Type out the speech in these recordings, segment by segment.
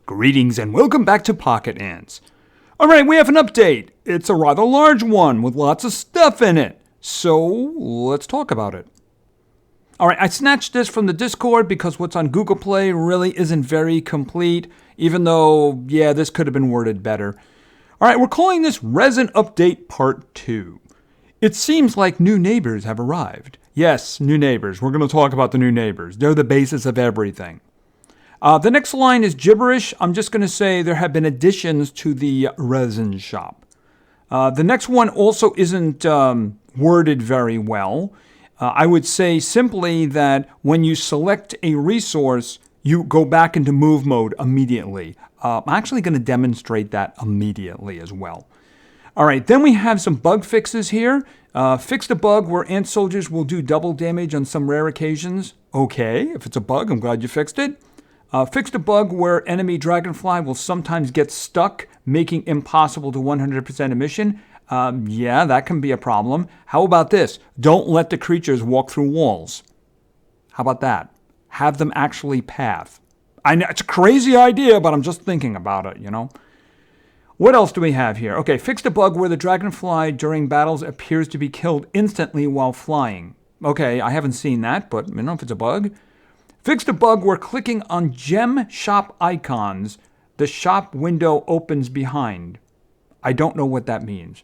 Greetings and welcome back to Pocket Ants. Alright, we have an update. It's a rather large one with lots of stuff in it. So, let's talk about it. Alright, I snatched this from the Discord because what's on Google Play really isn't very complete, even though, yeah, this could have been worded better. Alright, we're calling this Resin Update Part 2. It seems like new neighbors have arrived. Yes, new neighbors. We're going to talk about the new neighbors. They're the basis of everything. The next line is gibberish. I'm just going to say there have been additions to the resin shop. The next one also isn't worded very well. I would say simply that when you select a resource, you go back into move mode immediately. I'm actually going to demonstrate that immediately as well. All right, then we have some bug fixes here. Fixed a bug where ant soldiers will do double damage on some rare occasions. Okay, if it's a bug, I'm glad you fixed it. Fixed a bug where enemy dragonfly will sometimes get stuck, making impossible to 100% emission. Yeah, that can be a problem. How about this? Don't let the creatures walk through walls. How about that? Have them actually path. I know it's a crazy idea, but I'm just thinking about it, you know. What else do we have here? Okay, fixed a bug where the dragonfly during battles appears to be killed instantly while flying. Okay, I haven't seen that, but I don't know if it's a bug. Fixed a bug where clicking on gem shop icons, the shop window opens behind. I don't know what that means.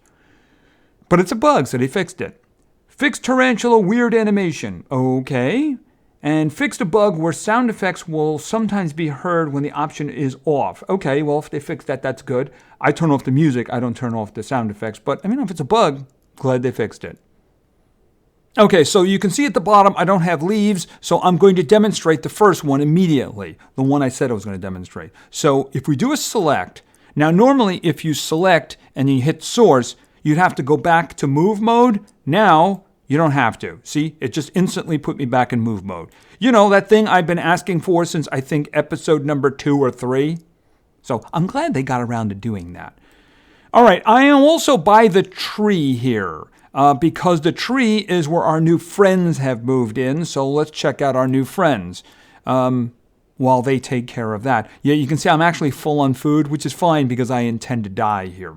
But it's a bug, so they fixed it. Fixed tarantula weird animation. Okay. And fixed a bug where sound effects will sometimes be heard when the option is off. Okay, well, if they fixed that, that's good. I turn off the music. I don't turn off the sound effects. But, I mean, if it's a bug, glad they fixed it. Okay, so you can see at the bottom, I don't have leaves, so I'm going to demonstrate the first one immediately, the one I said I was going to demonstrate. So if we do a select, now normally if you select and you hit source, you'd have to go back to move mode. Now, you don't have to. See, it just instantly put me back in move mode. You know, that thing I've been asking for since I think episode number 2 or 3. So I'm glad they got around to doing that. All right, I am also by the tree here. Because the tree is where our new friends have moved in, so let's check out our new friends while they take care of that. Yeah, you can see I'm actually full on food, which is fine because I intend to die here.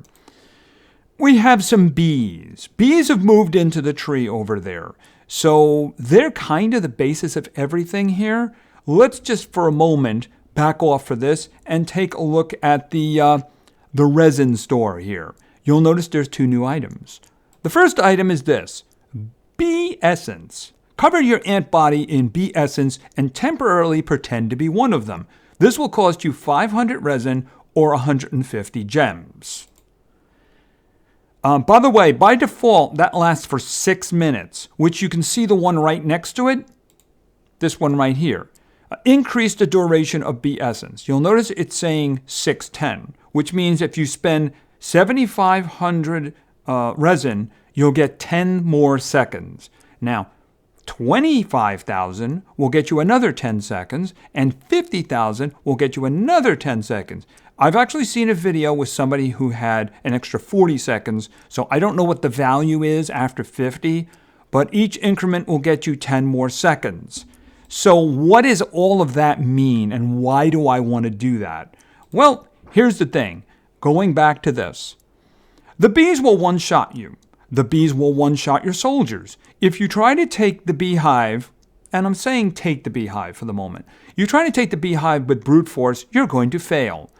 We have some bees. Bees have moved into the tree over there, so they're kind of the basis of everything here. Let's just for a moment back off for this and take a look at the resin store here. You'll notice there's 2 new items. The first item is this, bee essence. Cover your ant body in bee essence and temporarily pretend to be one of them. This will cost you 500 resin or 150 gems. By the way, by default, that lasts for 6 minutes, which you can see the one right next to it, this one right here. Increase the duration of bee essence. You'll notice it's saying 610, which means if you spend 7,500 resin, you'll get 10 more seconds. Now, 25,000 will get you another 10 seconds, and 50,000 will get you another 10 seconds. I've actually seen a video with somebody who had an extra 40 seconds, so I don't know what the value is after 50, but each increment will get you 10 more seconds. So what does all of that mean, and why do I want to do that? Well, here's the thing. Going back to this. The bees will one-shot you. The bees will one-shot your soldiers. If you try to take the beehive, and I'm saying take the beehive for the moment, you try to take the beehive with brute force, you're going to fail.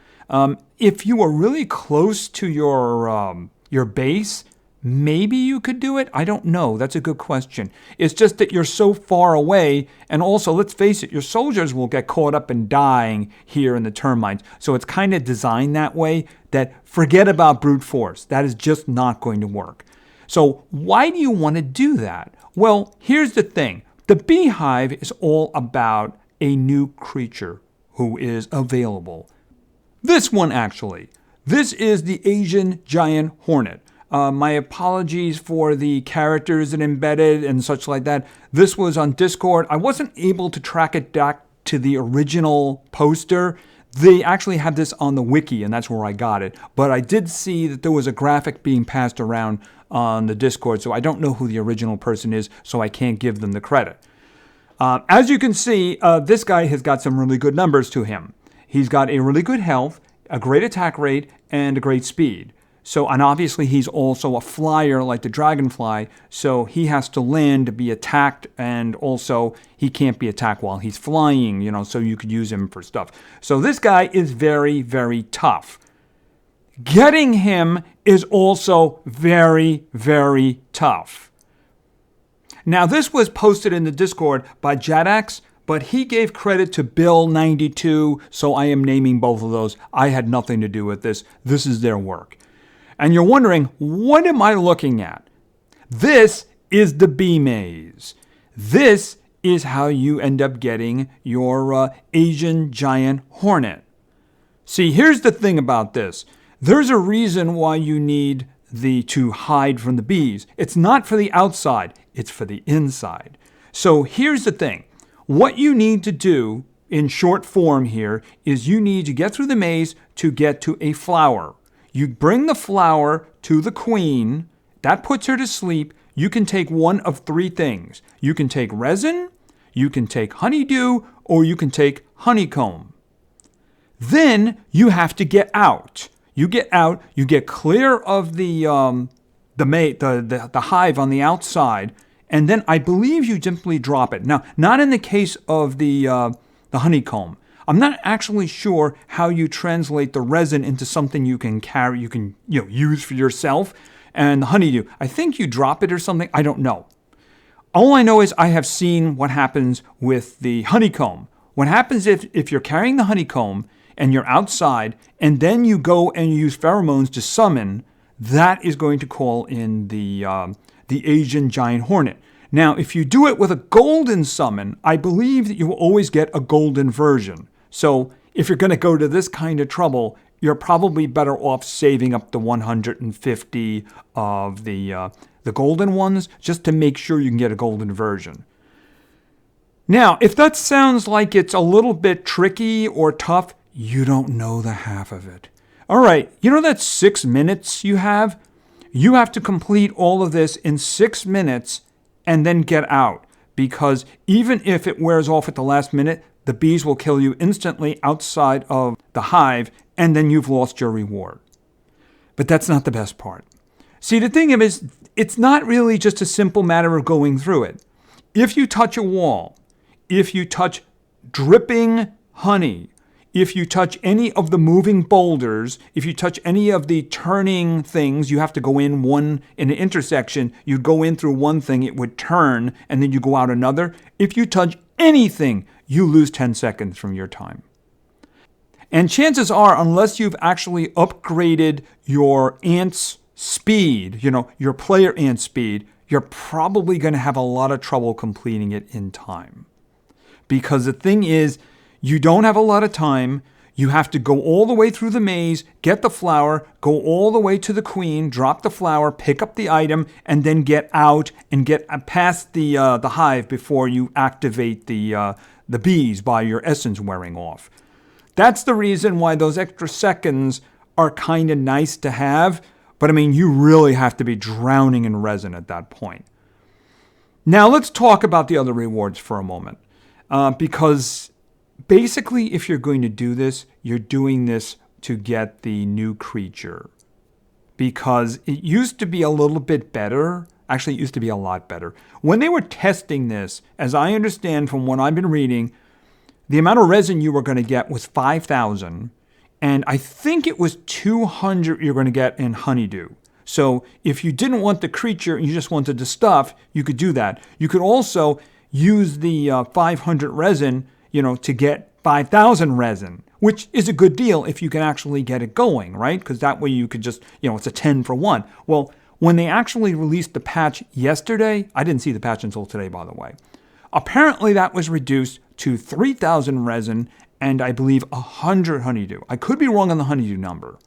If you are really close to your base, maybe you could do it. I don't know. That's a good question. It's just that you're so far away, and also, let's face it, your soldiers will get caught up in dying here in the termites. So it's kind of designed that way that forget about brute force. That is just not going to work. So why do you want to do that? Well, here's the thing. The beehive is all about a new creature who is available. This one, actually. This is the Asian giant hornet. My apologies for the characters that embedded and such like that. This was on Discord. I wasn't able to track it back to the original poster. They actually have this on the wiki, and that's where I got it. But I did see that there was a graphic being passed around on the Discord, so I don't know who the original person is, so I can't give them the credit. As you can see, this guy has got some really good numbers to him. He's got a really good health, a great attack rate, and a great speed. So, and obviously he's also a flyer like the dragonfly, so he has to land to be attacked, and also he can't be attacked while he's flying, so you could use him for stuff. So this guy is very, very tough. Getting him is also very, very tough. Now, this was posted in the Discord by Jadax, but he gave credit to Bill92, so I am naming both of those. I had nothing to do with this. This is their work. And you're wondering, what am I looking at? This is the bee maze. This is how you end up getting your Asian giant hornet. See, here's the thing about this. There's a reason why you need to hide from the bees. It's not for the outside, it's for the inside. So here's the thing. What you need to do in short form here is you need to get through the maze to get to a flower. You bring the flower to the queen. That puts her to sleep. You can take one of three things. You can take resin, you can take honeydew, or you can take honeycomb. Then you have to get out. You get out, you get clear of the hive on the outside, and then I believe you simply drop it. Now, not in the case of the honeycomb. I'm not actually sure how you translate the resin into something you can carry, you can use for yourself. And the honeydew, I think you drop it or something. I don't know. All I know is I have seen what happens with the honeycomb. What happens if you're carrying the honeycomb and you're outside, and then you go and use pheromones to summon, that is going to call in the Asian giant hornet. Now, if you do it with a golden summon, I believe that you will always get a golden version. So if you're going to go to this kind of trouble, you're probably better off saving up the 150 of the golden ones just to make sure you can get a golden version. Now, if that sounds like it's a little bit tricky or tough, you don't know the half of it. All right, that 6 minutes you have? You have to complete all of this in 6 minutes and then get out. Because even if it wears off at the last minute, the bees will kill you instantly outside of the hive, and then you've lost your reward. But that's not the best part. See, the thing is, it's not really just a simple matter of going through it. If you touch a wall, if you touch dripping honey, if you touch any of the moving boulders, if you touch any of the turning things, you have to go in one in an intersection. You go in through one thing, it would turn, and then you go out another. If you touch anything, you lose 10 seconds from your time. And chances are, unless you've actually upgraded your ant's speed, your player ant speed, you're probably going to have a lot of trouble completing it in time. Because the thing is, you don't have a lot of time. You have to go all the way through the maze, get the flower, go all the way to the queen, drop the flower, pick up the item, and then get out and get past the hive before you activate the bees by your essence wearing off. That's the reason why those extra seconds are kind of nice to have. But you really have to be drowning in resin at that point. Now let's talk about the other rewards for a moment. Because basically, if you're going to do this, you're doing this to get the new creature. Because it used to be a little bit better. Actually, it used to be a lot better. When they were testing this, as I understand from what I've been reading, the amount of resin you were going to get was 5,000. And I think it was 200 you're going to get in honeydew. So if you didn't want the creature and you just wanted the stuff, you could do that. You could also use the 500 resin, to get 5,000 resin, which is a good deal if you can actually get it going, right? Because that way you could just, it's a 10 for 1. Well, when they actually released the patch yesterday, I didn't see the patch until today, by the way. Apparently that was reduced to 3,000 resin and I believe 100 honeydew. I could be wrong on the honeydew number.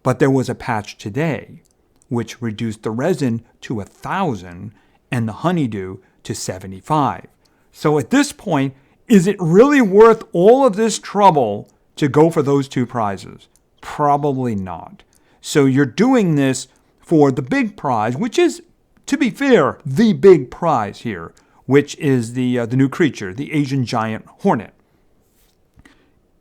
But there was a patch today which reduced the resin to 1,000 and the honeydew to 75. So at this point, is it really worth all of this trouble to go for those two prizes? Probably not. So you're doing this for the big prize, which is, to be fair, the big prize here, which is the new creature, the Asian giant hornet.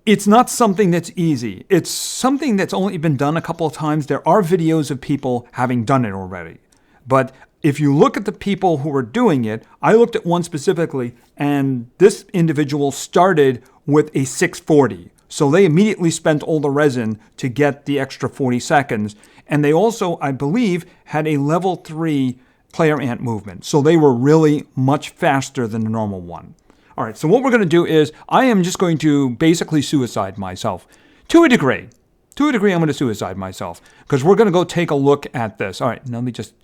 It's not something that's easy. It's something that's only been done a couple of times. There are videos of people having done it already. But if you look at the people who are doing it, I looked at one specifically, and this individual started with a 640. So they immediately spent all the resin to get the extra 40 seconds. And they also, I believe, had a level 3 player ant movement. So they were really much faster than the normal one. All right, so what we're going to do is I am just going to basically suicide myself to a degree. To a degree, I'm going to suicide myself because we're going to go take a look at this. All right, now let me just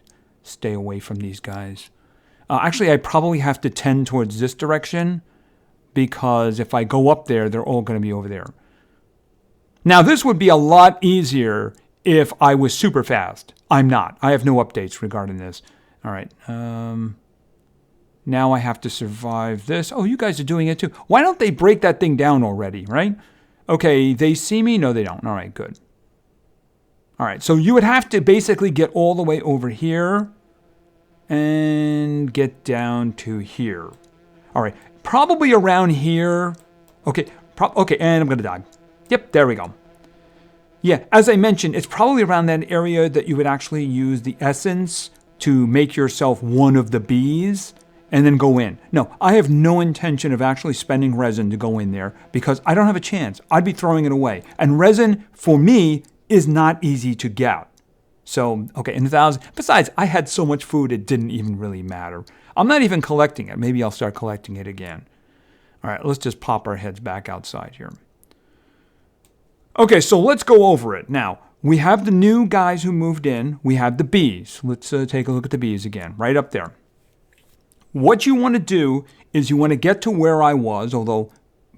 stay away from these guys. Actually, I probably have to tend towards this direction because if I go up there, they're all going to be over there. Now, this would be a lot easier if I was super fast. I'm not. I have no updates regarding this. All right. Now I have to survive this. Oh, you guys are doing it too. Why don't they break that thing down already, right? Okay, they see me? No, they don't. All right, good. All right, so you would have to basically get all the way over here and get down to here. All right, probably around here. Okay, okay, and I'm going to die. Yep, there we go. Yeah, as I mentioned, it's probably around that area that you would actually use the essence to make yourself one of the bees and then go in. No, I have no intention of actually spending resin to go in there because I don't have a chance. I'd be throwing it away. And resin, for me, is not easy to get. So, okay, in 1,000. Besides, I had so much food it didn't even really matter. I'm not even collecting it. Maybe I'll start collecting it again. All right, let's just pop our heads back outside here. Okay, so let's go over it. Now, we have the new guys who moved in. We have the bees. Let's take a look at the bees again, right up there. What you want to do is you want to get to where I was, although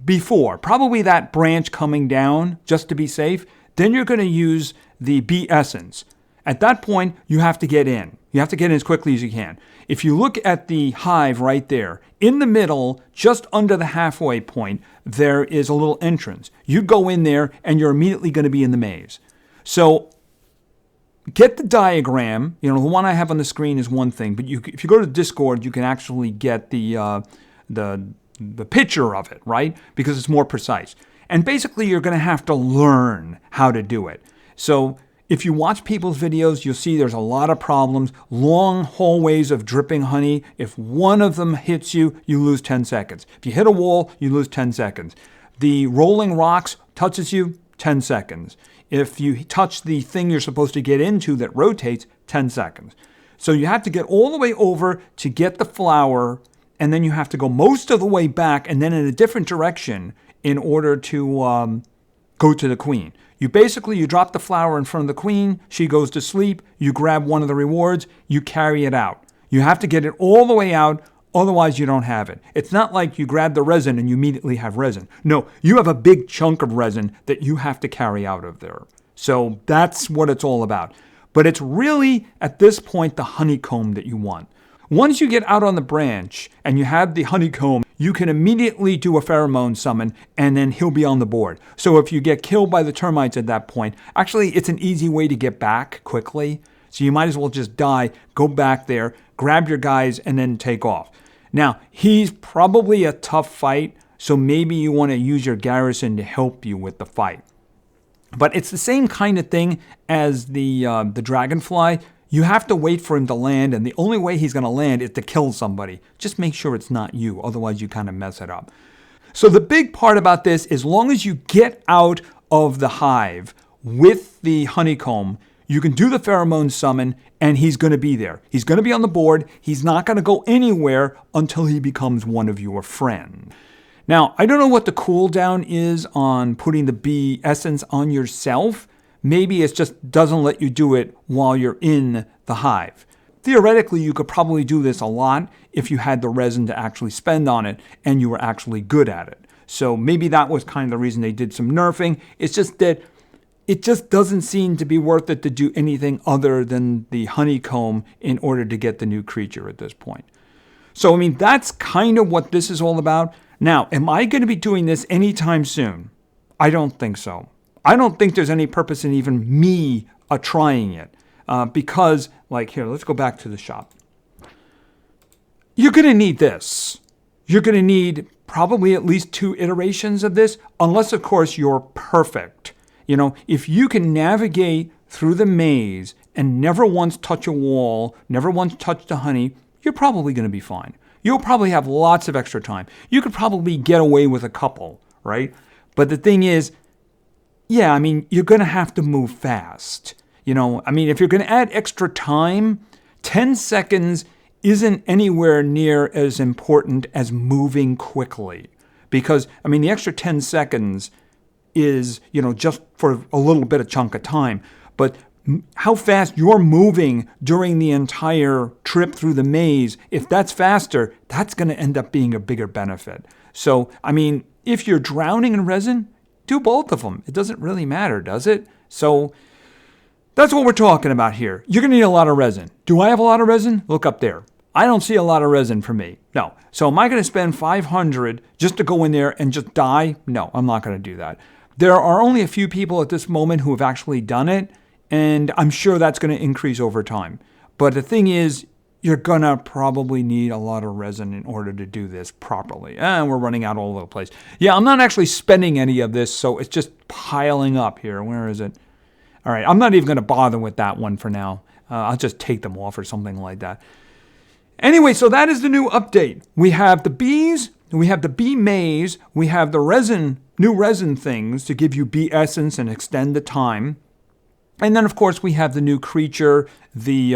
before, probably that branch coming down, just to be safe. Then you're going to use the bee essence. At that point, you have to get in. You have to get in as quickly as you can. If you look at the hive right there, in the middle, just under the halfway point, there is a little entrance. You go in there and you're immediately going to be in the maze. So get the diagram. You know, the one I have on the screen is one thing, but if you go to Discord, you can actually get the picture of it, right? Because it's more precise. And basically, you're going to have to learn how to do it. So if you watch people's videos, you'll see there's a lot of problems. Long hallways of dripping honey. If one of them hits you, you lose 10 seconds. If you hit a wall, you lose 10 seconds. The rolling rocks touches you, 10 seconds. If you touch the thing you're supposed to get into that rotates, 10 seconds. So you have to get all the way over to get the flower, and then you have to go most of the way back and then in a different direction in order to go to the queen. You drop the flower in front of the queen, she goes to sleep, you grab one of the rewards, you carry it out. You have to get it all the way out, otherwise you don't have it. It's not like you grab the resin and you immediately have resin. No, you have a big chunk of resin that you have to carry out of there. So that's what it's all about. But it's really, at this point, the honeycomb that you want. Once you get out on the branch and you have the honeycomb, you can immediately do a pheromone summon and then he'll be on the board. So if you get killed by the termites at that point, actually it's an easy way to get back quickly. So you might as well just die, go back there, grab your guys, and then take off. Now, he's probably a tough fight, so maybe you want to use your garrison to help you with the fight. But it's the same kind of thing as the dragonfly. You have to wait for him to land, and the only way he's going to land is to kill somebody. Just make sure it's not you, otherwise you kind of mess it up. So the big part about this, as long as you get out of the hive with the honeycomb, you can do the pheromone summon, and he's going to be there. He's going to be on the board. He's not going to go anywhere until he becomes one of your friends. Now, I don't know what the cooldown is on putting the bee essence on yourself. Maybe it just doesn't let you do it while you're in the hive. Theoretically, you could probably do this a lot if you had the resin to actually spend on it and you were actually good at it. So maybe that was kind of the reason they did some nerfing. It's just that it just doesn't seem to be worth it to do anything other than the honeycomb in order to get the new creature at this point. So, I mean, that's kind of what this is all about. Now, am I going to be doing this anytime soon? I don't think so. I don't think there's any purpose in even me trying it. Because, like, here, let's go back to the shop. You're going to need this. You're going to need probably at least 2 iterations of this, unless, of course, you're perfect. If you can navigate through the maze and never once touch a wall, never once touch the honey, you're probably going to be fine. You'll probably have lots of extra time. You could probably get away with a couple, right? But the thing is, yeah, you're going to have to move fast. If you're going to add extra time, 10 seconds isn't anywhere near as important as moving quickly. Because, the extra 10 seconds is, just for a little bit of chunk of time. But how fast you're moving during the entire trip through the maze, if that's faster, that's going to end up being a bigger benefit. So, if you're drowning in resin, do both of them. It doesn't really matter, does it? So, that's what we're talking about here. You're going to need a lot of resin. Do I have a lot of resin? Look up there. I don't see a lot of resin for me. No. So am I going to spend 500 just to go in there and just die? No, I'm not going to do that. There are only a few people at this moment who have actually done it, and I'm sure that's going to increase over time. But the thing is, you're going to probably need a lot of resin in order to do this properly. And we're running out all over the place. Yeah, I'm not actually spending any of this, so it's just piling up here. Where is it? All right, I'm not even going to bother with that one for now. I'll just take them off or something like that. Anyway, so that is the new update. We have the bees, we have the bee maze, we have the new resin things to give you bee essence and extend the time. And then, of course, we have the new creature, the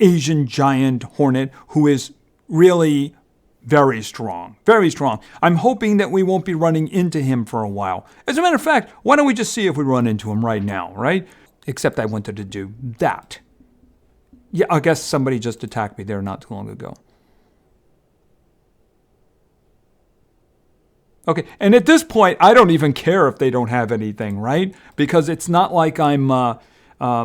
Asian giant hornet, who is really very strong. Very strong. I'm hoping that we won't be running into him for a while. As a matter of fact, why don't we just see if we run into him right now, right? Except I wanted to do that. Yeah, I guess somebody just attacked me there not too long ago. Okay, and at this point, I don't even care if they don't have anything, right? Because it's not like I'm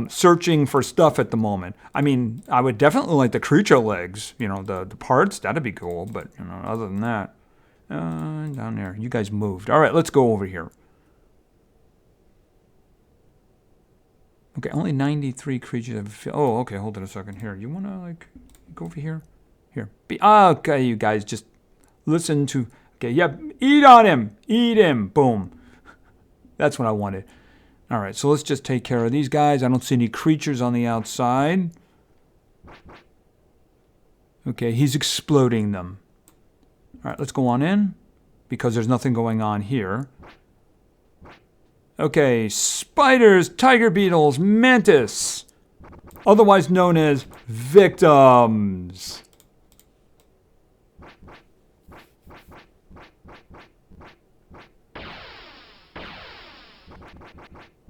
searching for stuff at the moment. I would definitely like the creature legs, the parts, that'd be cool. But, other than that, down there, you guys moved. All right, let's go over here. Okay, only 93 creatures have... Oh, okay, hold on a second. Here, you want to, go over here? Here. Okay, you guys, just listen to... Okay, yep, eat on him. Eat him. Boom. That's what I wanted. All right, so let's just take care of these guys. I don't see any creatures on the outside. Okay, he's exploding them. All right, let's go on in, because there's nothing going on here. Okay, spiders, tiger beetles, mantis, otherwise known as victims.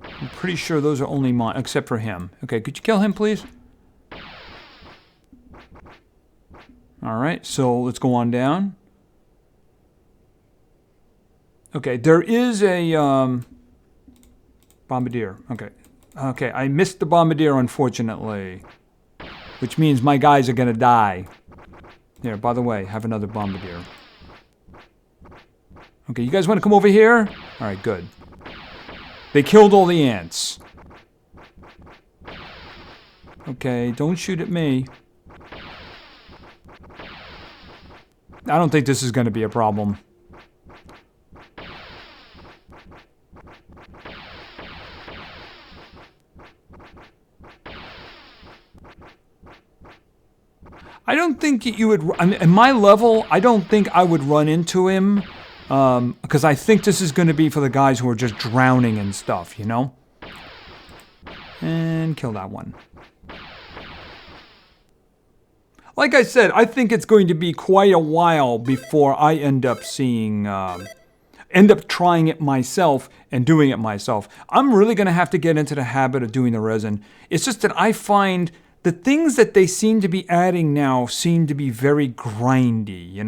I'm pretty sure those are only mine, except for him. Okay, could you kill him, please? All right, so let's go on down. Okay, there is a... Bombardier. Okay, I missed the bombardier, unfortunately. Which means my guys are going to die. There, by the way, have another bombardier. Okay, you guys want to come over here? All right, good. They killed all the ants. Okay, don't shoot at me. I don't think this is going to be a problem. I don't think you would... at my level, I don't think I would run into him. Because I think this is going to be for the guys who are just drowning and stuff, And kill that one. Like I said, I think it's going to be quite a while before I end up seeing... end up trying it myself and doing it myself. I'm really going to have to get into the habit of doing the resin. It's just that I find... the things that they seem to be adding now seem to be very grindy,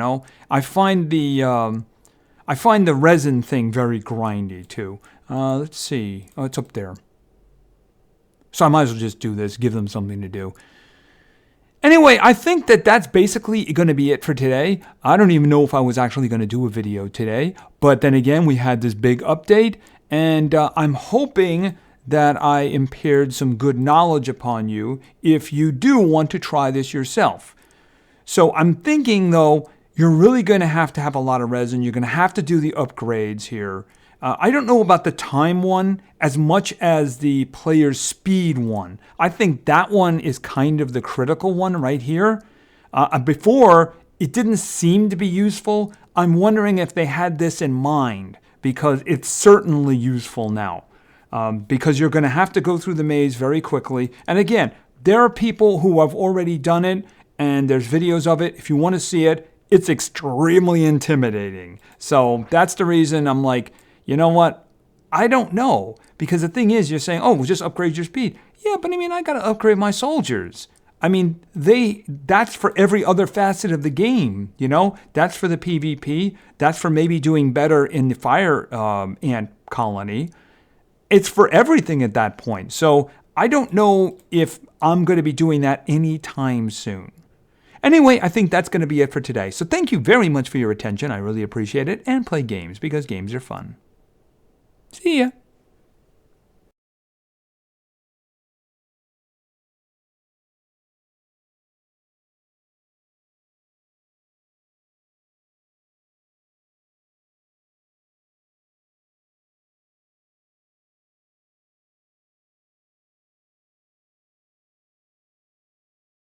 I find the resin thing very grindy too. Let's see. Oh, it's up there. So I might as well just do this, give them something to do. Anyway, I think that that's basically going to be it for today. I don't even know if I was actually going to do a video today. But then again, we had this big update. And I'm hoping that I imparted some good knowledge upon you if you do want to try this yourself. So I'm thinking, though, you're really going to have a lot of resin. You're going to have to do the upgrades here. I don't know about the time one as much as the player's speed one. I think that one is kind of the critical one right here. Before, it didn't seem to be useful. I'm wondering if they had this in mind, because it's certainly useful now. Because you're going to have to go through the maze very quickly. And again, there are people who have already done it, and there's videos of it. If you want to see it, it's extremely intimidating. So that's the reason I'm like, you know what? I don't know. Because the thing is, you're saying, oh, we'll just upgrade your speed. Yeah, but I mean, I got to upgrade my soldiers. I mean, that's for every other facet of the game, you know? That's for the PvP. That's for maybe doing better in the fire ant colony. It's for everything at that point. So I don't know if I'm going to be doing that anytime soon. Anyway, I think that's going to be it for today. So thank you very much for your attention. I really appreciate it. And play games, because games are fun. See ya.